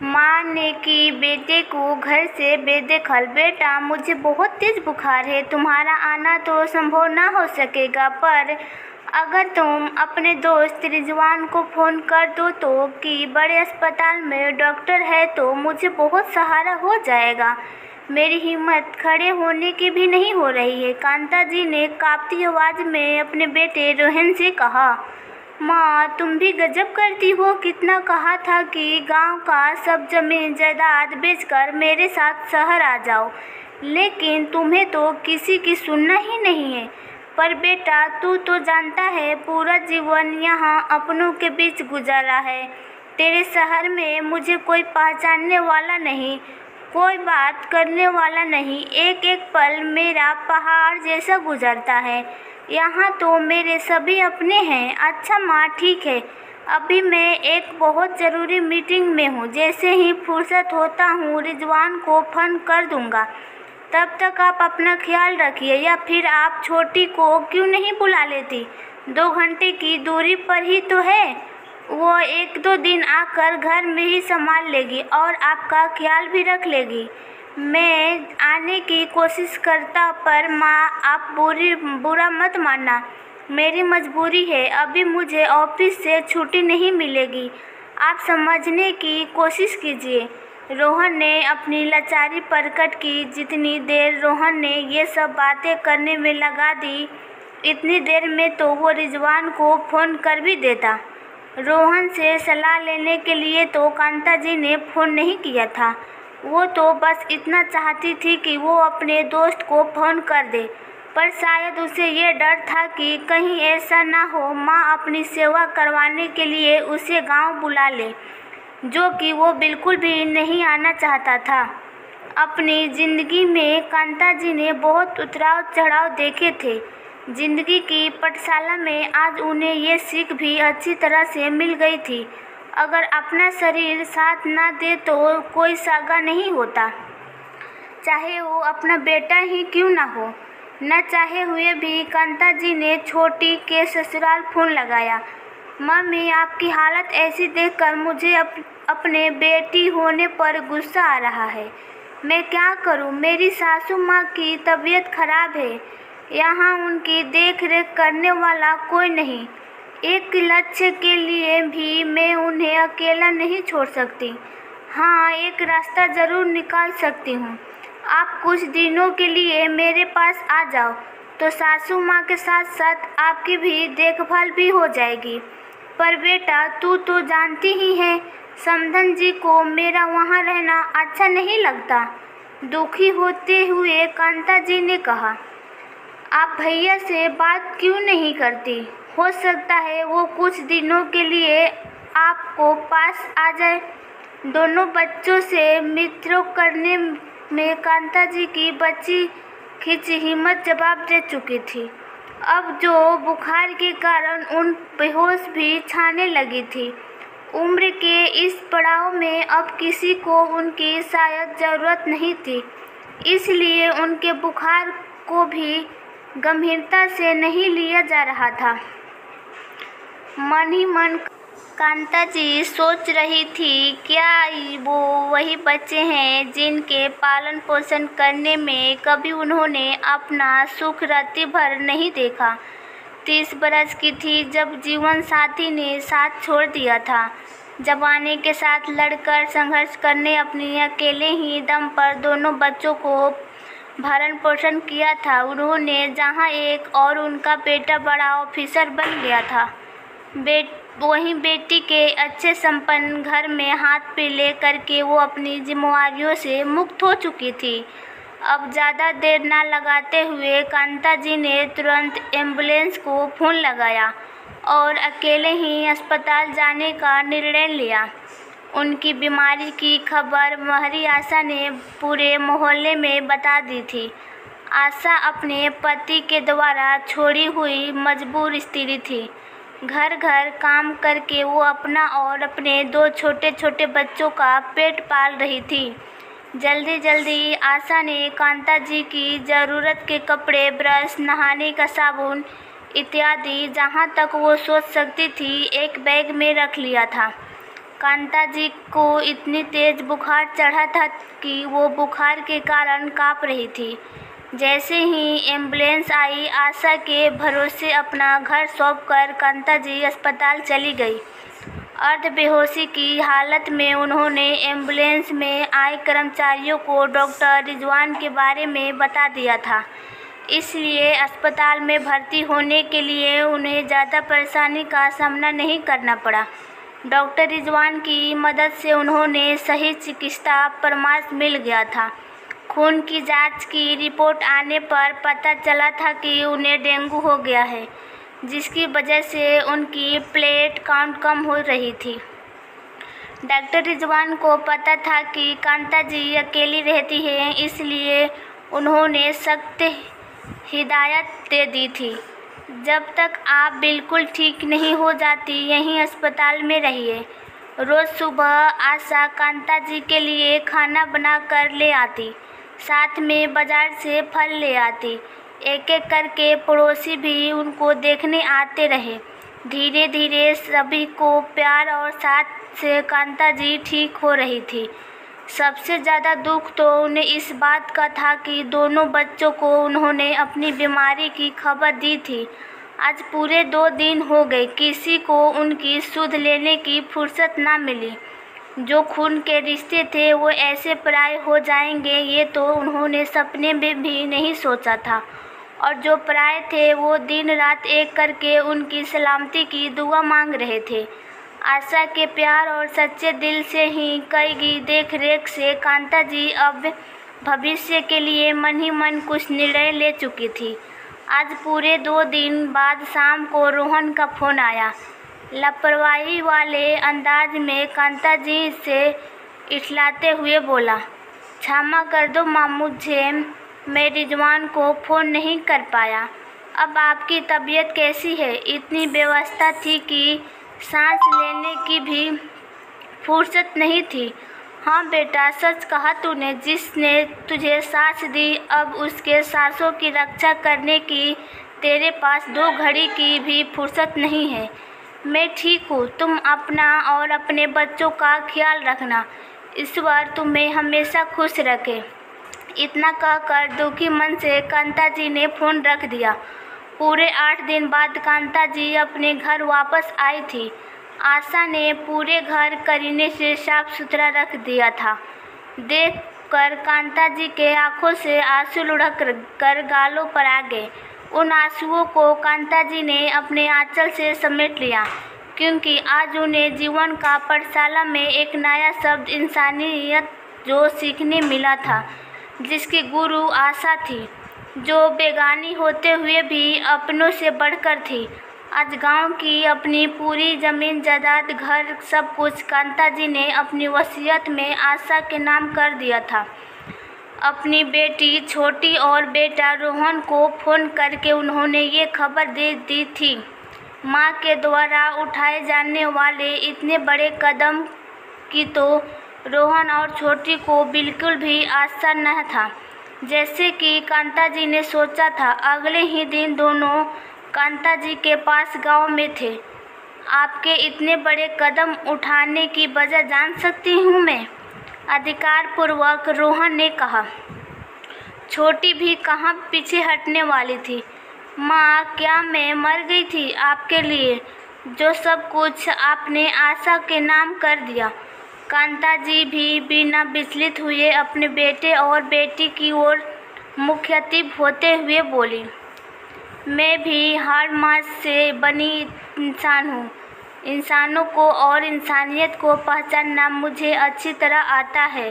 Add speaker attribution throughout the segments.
Speaker 1: माँ ने की बेटे को घर से बेदखल। बेटा, मुझे बहुत तेज बुखार है, तुम्हारा आना तो संभव ना हो सकेगा, पर अगर तुम अपने दोस्त रिजवान को फ़ोन कर दो तो कि बड़े अस्पताल में डॉक्टर है तो मुझे बहुत सहारा हो जाएगा। मेरी हिम्मत खड़े होने की भी नहीं हो रही है। कांता जी ने कांपती आवाज़ में अपने बेटे रोहन से कहा। माँ, तुम भी गजब करती हो। कितना कहा था कि गांव का सब जमीन जायदाद बेचकर मेरे साथ शहर आ जाओ, लेकिन तुम्हें तो किसी की सुनना ही नहीं है। पर बेटा, तू तो जानता है पूरा जीवन यहाँ अपनों के बीच गुजारा है। तेरे शहर में मुझे कोई पहचानने वाला नहीं, कोई बात करने वाला नहीं। एक एक पल मेरा पहाड़ जैसा गुजरता है। यहाँ तो मेरे सभी अपने हैं। अच्छा माँ, ठीक है, अभी मैं एक बहुत ज़रूरी मीटिंग में हूँ। जैसे ही फुर्सत होता हूँ रिजवान को फ़ोन कर दूँगा। तब तक आप अपना ख्याल रखिए, या फिर आप छोटी को क्यों नहीं बुला लेती? 2 घंटे की दूरी पर ही तो है। वो 1-2 दिन आकर घर में ही संभाल लेगी और आपका ख्याल भी रख लेगी। मैं आने की कोशिश करता, पर माँ आप बुरा मत मानना, मेरी मजबूरी है। अभी मुझे ऑफिस से छुट्टी नहीं मिलेगी। आप समझने की कोशिश कीजिए। रोहन ने अपनी लाचारी प्रकट की। जितनी देर रोहन ने ये सब बातें करने में लगा दी, इतनी देर में तो वो रिजवान को फ़ोन कर भी देता। रोहन से सलाह लेने के लिए तो कांता जी ने फ़ोन नहीं किया था। वो तो बस इतना चाहती थी कि वो अपने दोस्त को फ़ोन कर दे, पर शायद उसे ये डर था कि कहीं ऐसा ना हो माँ अपनी सेवा करवाने के लिए उसे गांव बुला ले, जो कि वो बिल्कुल भी नहीं आना चाहता था। अपनी ज़िंदगी में कांता जी ने बहुत उतराव चढ़ाव देखे थे। ज़िंदगी की पाठशाला में आज उन्हें ये सीख भी अच्छी तरह से मिल गई थी। अगर अपना शरीर साथ ना दे तो कोई सागा नहीं होता, चाहे वो अपना बेटा ही क्यों ना हो। न चाहे हुए भी कांता जी ने छोटी के ससुराल फ़ोन लगाया। मम्मी, आपकी हालत ऐसी देखकर मुझे अपने बेटी होने पर गुस्सा आ रहा है। मैं क्या करूं? मेरी सासू माँ की तबीयत खराब है। यहाँ उनकी देख रेख करने वाला कोई नहीं। एक लक्ष्य के लिए भी मैं उन्हें अकेला नहीं छोड़ सकती। हाँ, एक रास्ता ज़रूर निकाल सकती हूँ। आप कुछ दिनों के लिए मेरे पास आ जाओ तो सासू माँ के साथ साथ आपकी भी देखभाल भी हो जाएगी। पर बेटा, तू तो जानती ही है समधन जी को मेरा वहाँ रहना अच्छा नहीं लगता। दुखी होते हुए कांता जी ने कहा। आप भैया से बात क्यों नहीं करती? हो सकता है वो कुछ दिनों के लिए आपको पास आ जाए। दोनों बच्चों से मित्रों करने में कांता जी की बची खिंची हिम्मत जवाब दे चुकी थी। अब जो बुखार के कारण उन बेहोश भी छाने लगी थी। उम्र के इस पड़ाव में अब किसी को उनकी शायद ज़रूरत नहीं थी, इसलिए उनके बुखार को भी गंभीरता से नहीं लिया जा रहा था। मन ही मन कांता जी सोच रही थी, क्या वो वही बच्चे हैं जिनके पालन पोषण करने में कभी उन्होंने अपना सुख रात्रि भर नहीं देखा। 30 बरस की थी जब जीवन साथी ने साथ छोड़ दिया था। जवानी के साथ लड़कर संघर्ष करने अपने अकेले ही दम पर दोनों बच्चों को भरण पोषण किया था उन्होंने, जहाँ एक और उनका बेटा बड़ा ऑफिसर बन गया था। वहीं बेटी के अच्छे संपन्न घर में हाथ पीले करके वो अपनी जिम्मेवारियों से मुक्त हो चुकी थी। अब ज़्यादा देर ना लगाते हुए कांता जी ने तुरंत एम्बुलेंस को फ़ोन लगाया और अकेले ही अस्पताल जाने का निर्णय लिया। उनकी बीमारी की खबर महरी आशा ने पूरे मोहल्ले में बता दी थी। आशा अपने पति के द्वारा छोड़ी हुई मजबूर स्त्री थी। घर घर काम करके वो अपना और अपने 2 छोटे छोटे बच्चों का पेट पाल रही थी। जल्दी जल्दी आशा ने कांता जी की ज़रूरत के कपड़े, ब्रश, नहाने का साबुन इत्यादि जहाँ तक वो सोच सकती थी एक बैग में रख लिया था। कांता जी को इतनी तेज बुखार चढ़ा था कि वो बुखार के कारण कांप रही थी। जैसे ही एम्बुलेंस आई, आशा के भरोसे अपना घर सौंपकर कांता जी अस्पताल चली गई। अर्ध बेहोशी की हालत में उन्होंने एम्बुलेंस में आए कर्मचारियों को डॉक्टर रिजवान के बारे में बता दिया था, इसलिए अस्पताल में भर्ती होने के लिए उन्हें ज़्यादा परेशानी का सामना नहीं करना पड़ा। डॉक्टर रिजवान की मदद से उन्होंने सही चिकित्सा परामर्श मिल गया था। खून की जांच की रिपोर्ट आने पर पता चला था कि उन्हें डेंगू हो गया है, जिसकी वजह से उनकी प्लेट काउंट कम हो रही थी। डॉक्टर रिजवान को पता था कि कांता जी अकेली रहती हैं, इसलिए उन्होंने सख्त हिदायत दे दी थी, जब तक आप बिल्कुल ठीक नहीं हो जाती यहीं अस्पताल में रहिए। रोज़ सुबह आशा कांता जी के लिए खाना बना कर ले आती, साथ में बाजार से फल ले आती। एक एक करके पड़ोसी भी उनको देखने आते रहे। धीरे धीरे सभी को प्यार और साथ से कांता जी ठीक हो रही थी। सबसे ज़्यादा दुख तो उन्हें इस बात का था कि दोनों बच्चों को उन्होंने अपनी बीमारी की खबर दी थी। आज पूरे 2 दिन हो गए, किसी को उनकी सुध लेने की फुर्सत ना मिली। जो खून के रिश्ते थे वो ऐसे पराये हो जाएंगे, ये तो उन्होंने सपने में भी नहीं सोचा था। और जो पराये थे वो दिन रात एक करके उनकी सलामती की दुआ मांग रहे थे। आशा के प्यार और सच्चे दिल से ही कई देख रेख से कांता जी अब भविष्य के लिए मन ही मन कुछ निर्णय ले चुकी थी। आज पूरे 2 दिन बाद शाम को रोहन का फ़ोन आया। लापरवाही वाले अंदाज में कांता जी से इठलाते हुए बोला, क्षमा कर दो माँ, मुझे मैं रिजवान को फ़ोन नहीं कर पाया। अब आपकी तबीयत कैसी है? इतनी व्यवस्था थी कि सांस लेने की भी फुर्सत नहीं थी। हाँ बेटा, सच कहा तूने। जिसने तुझे सांस दी, अब उसके सांसों की रक्षा करने की तेरे पास 2 घड़ी की भी फुर्सत नहीं है। मैं ठीक हूँ, तुम अपना और अपने बच्चों का ख्याल रखना। ईश्वर तुम्हें हमेशा खुश रखे। इतना कहकर दुखी मन से कांता जी ने फ़ोन रख दिया। पूरे 8 दिन बाद कांता जी अपने घर वापस आई थी। आशा ने पूरे घर करीने से साफ सुथरा रख दिया था। देखकर कांता जी के आंखों से आंसू लुढ़क कर गालों पर आ गए। उन आंसुओं को कांता जी ने अपने आंचल से समेट लिया, क्योंकि आज उन्हें जीवन का पाठशाला में एक नया शब्द इंसानियत जो सीखने मिला था, जिसकी गुरु आशा थी, जो बेगानी होते हुए भी अपनों से बढ़कर थी। आज गांव की अपनी पूरी ज़मीन जायदाद घर सब कुछ कांता जी ने अपनी वसीयत में आशा के नाम कर दिया था। अपनी बेटी छोटी और बेटा रोहन को फ़ोन करके उन्होंने ये खबर दे दी थी। माँ के द्वारा उठाए जाने वाले इतने बड़े कदम की तो रोहन और छोटी को बिल्कुल भी आशा न था, जैसे कि कांता जी ने सोचा था। अगले ही दिन दोनों कांता जी के पास गांव में थे। आपके इतने बड़े कदम उठाने की वजह जान सकती हूँ मैं? अधिकारपूर्वक रोहन ने कहा। छोटी भी कहाँ पीछे हटने वाली थी। माँ, क्या मैं मर गई थी आपके लिए? जो सब कुछ आपने आशा के नाम कर दिया। कांता जी भी बिना विचलित हुए अपने बेटे और बेटी की ओर मुखातिब होते हुए बोली, मैं भी हाड़ मांस से बनी इंसान हूँ। इंसानों को और इंसानियत को पहचानना मुझे अच्छी तरह आता है।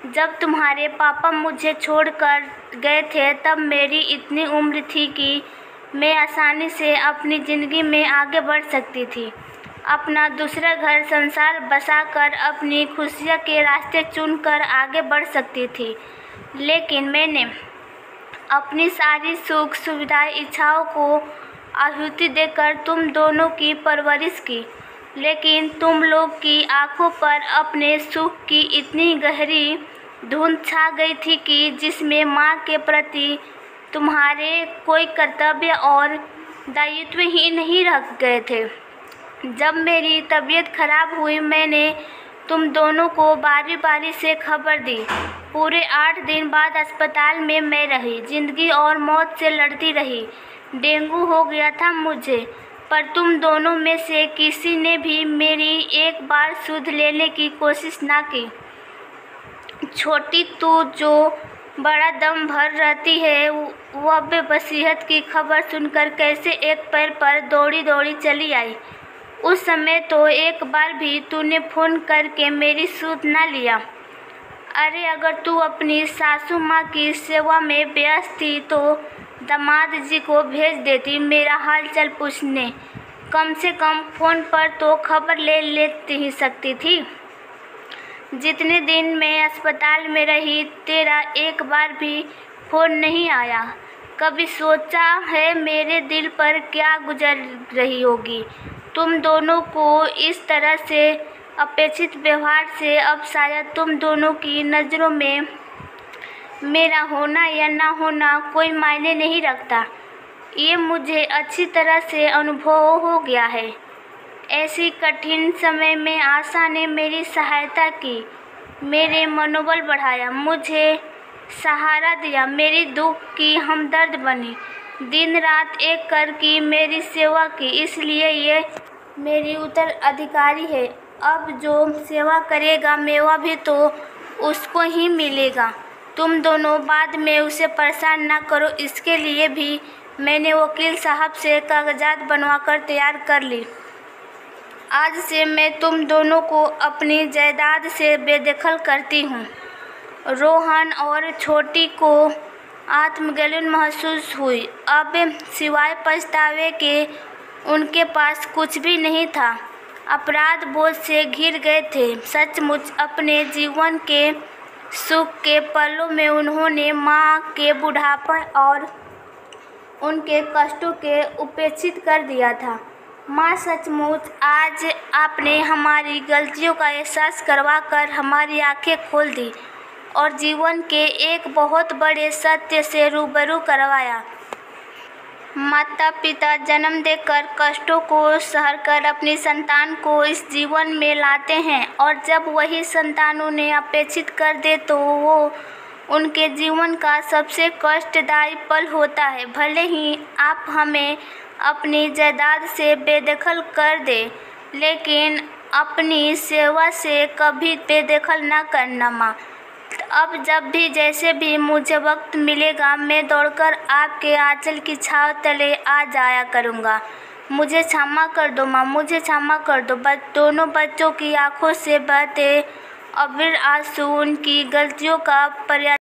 Speaker 1: जब तुम्हारे पापा मुझे छोड़कर गए थे तब मेरी इतनी उम्र थी कि मैं आसानी से अपनी ज़िंदगी में आगे बढ़ सकती थी। अपना दूसरा घर संसार बसाकर अपनी खुशियाँ के रास्ते चुनकर आगे बढ़ सकती थी। लेकिन मैंने अपनी सारी सुख सुविधाएं इच्छाओं को आहुति देकर तुम दोनों की परवरिश की। लेकिन तुम लोग की आंखों पर अपने सुख की इतनी गहरी धुंध छा गई थी कि जिसमें माँ के प्रति तुम्हारे कोई कर्तव्य और दायित्व ही नहीं रह गए थे। जब मेरी तबीयत खराब हुई मैंने तुम दोनों को बारी बारी से खबर दी। पूरे 8 दिन बाद अस्पताल में मैं रही, जिंदगी और मौत से लड़ती रही। डेंगू हो गया था मुझे, पर तुम दोनों में से किसी ने भी मेरी एक बार सुध लेने की कोशिश ना की। छोटी तू जो बड़ा दम भर रहती है, वह बेबसीहत की खबर सुनकर कैसे एक पैर पर दौड़ी दौड़ी चली आई। उस समय तो एक बार भी तूने फ़ोन करके मेरी सुध ना लिया। अरे अगर तू अपनी सासू माँ की सेवा में व्यस्त थी तो दामाद जी को भेज देती मेरा हाल चाल पूछने। कम से कम फ़ोन पर तो खबर ले लेती ही सकती थी। जितने दिन मैं अस्पताल में रही तेरा एक बार भी फ़ोन नहीं आया। कभी सोचा है मेरे दिल पर क्या गुजर रही होगी? तुम दोनों को इस तरह से अपेक्षित व्यवहार से अब शायद तुम दोनों की नज़रों में मेरा होना या ना होना कोई मायने नहीं रखता। ये मुझे अच्छी तरह से अनुभव हो गया है। ऐसी कठिन समय में आशा ने मेरी सहायता की, मेरे मनोबल बढ़ाया, मुझे सहारा दिया, मेरी दुख की हमदर्द बनी, दिन रात एक कर की मेरी सेवा की। इसलिए ये मेरी उत्तराधिकारी है। अब जो सेवा करेगा मेवा भी तो उसको ही मिलेगा। तुम दोनों बाद में उसे परेशान ना करो, इसके लिए भी मैंने वकील साहब से कागजात बनवाकर तैयार कर ली। आज से मैं तुम दोनों को अपनी जायदाद से बेदखल करती हूँ। रोहन और छोटी को आत्मग्लानि महसूस हुई। अब सिवाय पछतावे के उनके पास कुछ भी नहीं था। अपराध बोझ से घिर गए थे। सचमुच अपने जीवन के सुख के पलों में उन्होंने माँ के बुढ़ापा और उनके कष्टों के उपेक्षित कर दिया था। माँ सचमुच आज आपने हमारी गलतियों का एहसास करवा कर हमारी आंखें खोल दी और जीवन के एक बहुत बड़े सत्य से रूबरू करवाया। माता पिता जन्म देकर कष्टों को सहकर अपनी संतान को इस जीवन में लाते हैं और जब वही संतान उन्हें अपेक्षित कर दे तो वो उनके जीवन का सबसे कष्टदायी पल होता है। भले ही आप हमें अपनी जायदाद से बेदखल कर दे, लेकिन अपनी सेवा से कभी बेदखल ना करना माँ। अब जब भी जैसे भी मुझे वक्त मिलेगा मैं दौड़कर आपके आंचल की छांव तले आ जाया करूँगा। मुझे क्षमा कर दो माँ, मुझे क्षमा कर दो। दोनों बच्चों की आंखों से बहते अविर आंसू उनकी गलतियों का